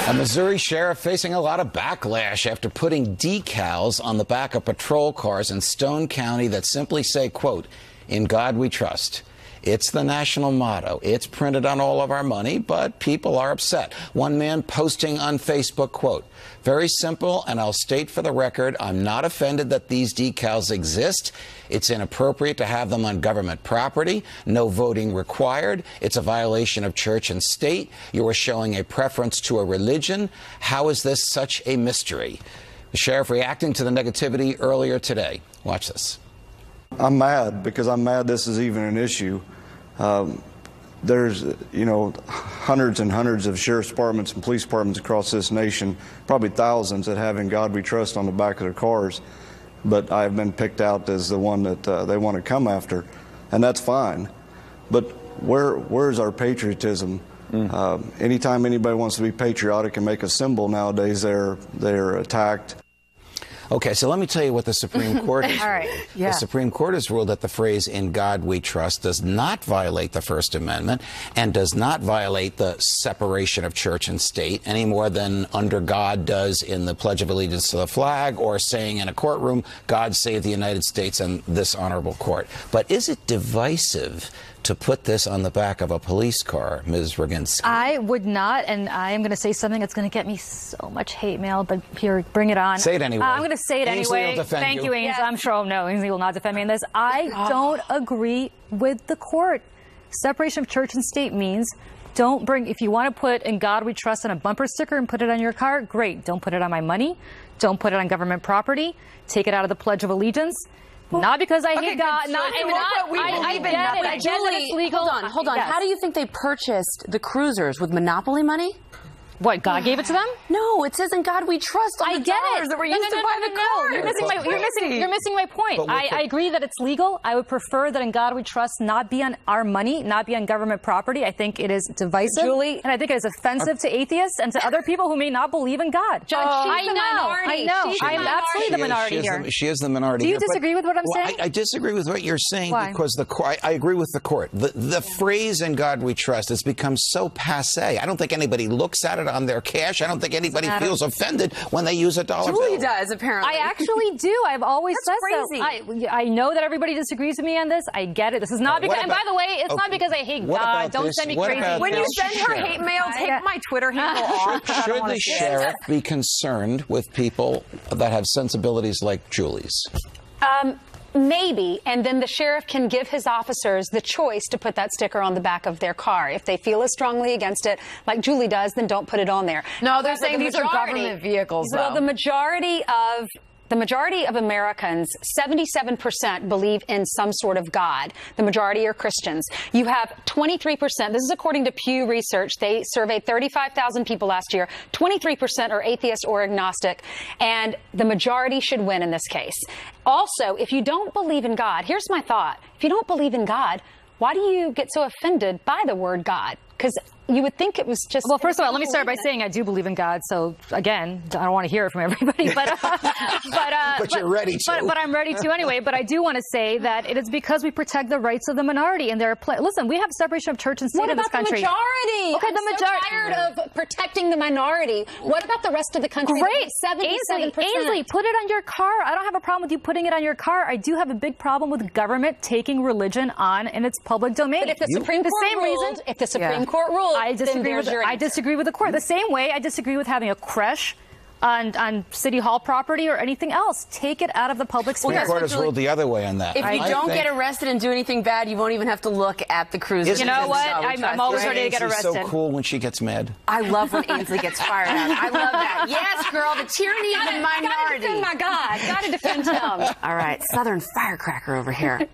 A Missouri sheriff facing a lot of backlash after putting decals on the back of patrol cars in Stone County that simply say, quote, "In God we trust." It's the national motto. It's printed on all of our money, but people are upset. One man posting on Facebook, quote, "Very simple, and I'll state for the record, I'm not offended that these decals exist. It's inappropriate to have them on government property. No voting required. It's a violation of church and state. You are showing a preference to a religion. How is this such a mystery?" The sheriff reacting to the negativity earlier today. Watch this. I'm mad because I'm mad this is even an issue. There's, hundreds and hundreds of sheriff's departments and police departments across this nation, probably thousands that have "In God We Trust" on the back of their cars. But I've been picked out as the one that they want to come after, and that's fine. But where's our patriotism? Anytime anybody wants to be patriotic and make a symbol nowadays, they're attacked. Okay, so let me tell you what the Supreme Court has All right. Yeah. The Supreme Court has ruled that the phrase "In God We Trust" does not violate the First Amendment and does not violate the separation of church and state any more than "Under God" does in the Pledge of Allegiance to the flag, or saying in a courtroom, "God save the United States and this honorable court." But is it divisive to put this on the back of a police car, Ms. Roginski? I would not, and I am going to say something that's going to get me so much hate mail, but here, bring it on. Say it anyway. I'm going to say it Ainsley anyway. will defend Thank you, Ainsley. I'm sure, no, Ainsley will not defend me in this. I don't agree with the court. Separation of church and state means don't bring, if you want to put "In God We Trust" on a bumper sticker and put it on your car, great. Don't put it on my money. Don't put it on government property. Take it out of the Pledge of Allegiance. Not because I hate God. I get it. I get that it's legal. Hold on. Yes. How do you think they purchased the cruisers? With Monopoly money? What, God gave it to them? No, it says "In God We Trust" on the dollars that were used to buy the cars. You're missing my point. I agree that it's legal. I would prefer that "In God We Trust" not be on our money, not be on government property. I think it is divisive. Julie, and I think it is offensive to atheists and to other people who may not believe in God. Judge, she's the minority. I know. I'm absolutely the minority here. She is the minority. Do you disagree with what I'm saying? I disagree with what you're saying. Why? Because I agree with the court. The phrase "In God We Trust" has become so passé. I don't think anybody looks at it on their cash. I don't think anybody feels offended when they use a dollar bill. Julie does, apparently. I actually do. I've always said crazy. so. I know that everybody disagrees with me on this. I get it. This is not because, and by the way, it's not because I hate God. Don't send me crazy. When you send her hate mail, take my Twitter handle off. Should the sheriff be concerned with people that have sensibilities like Julie's? Maybe, and then the sheriff can give his officers the choice to put that sticker on the back of their car. If they feel as strongly against it, like Julie does, then don't put it on there. No, they're saying these are government vehicles, though. Well, the majority of Americans, 77% believe in some sort of God. The majority are Christians. You have 23%. This is according to Pew Research. They surveyed 35,000 people last year. 23% are atheist or agnostic, and the majority should win in this case. Also, if you don't believe in God, here's my thought. If you don't believe in God, why do you get so offended by the word God? Because you would think it was just... Well, first of all, let me start by saying I do believe in God. So, again, I don't want to hear it from everybody. But you're ready to. But I'm ready to anyway. But I do want to say that it is because we protect the rights of the minority. And listen, we have separation of church and state in this country. What about the majority? Okay, I'm so tired of protecting the minority. What about the rest of the country? Great. 77%. Ainsley, put it on your car. I don't have a problem with you putting it on your car. I do have a big problem with government taking religion on in its public domain. But if the Supreme Court ruled, I disagree with the court. The same way I disagree with having a creche on City Hall property or anything else. Take it out of the public sphere. The court has ruled the other way on that. If you don't get arrested and do anything bad, you won't even have to look at the cruiser. You know what? I'm always ready to get arrested. So cool when she gets mad. I love when Ainsley gets fired up. I love that. Yes, girl, the tyranny of the minority. Gotta defend my God. Gotta defend him. All right, Southern firecracker over here.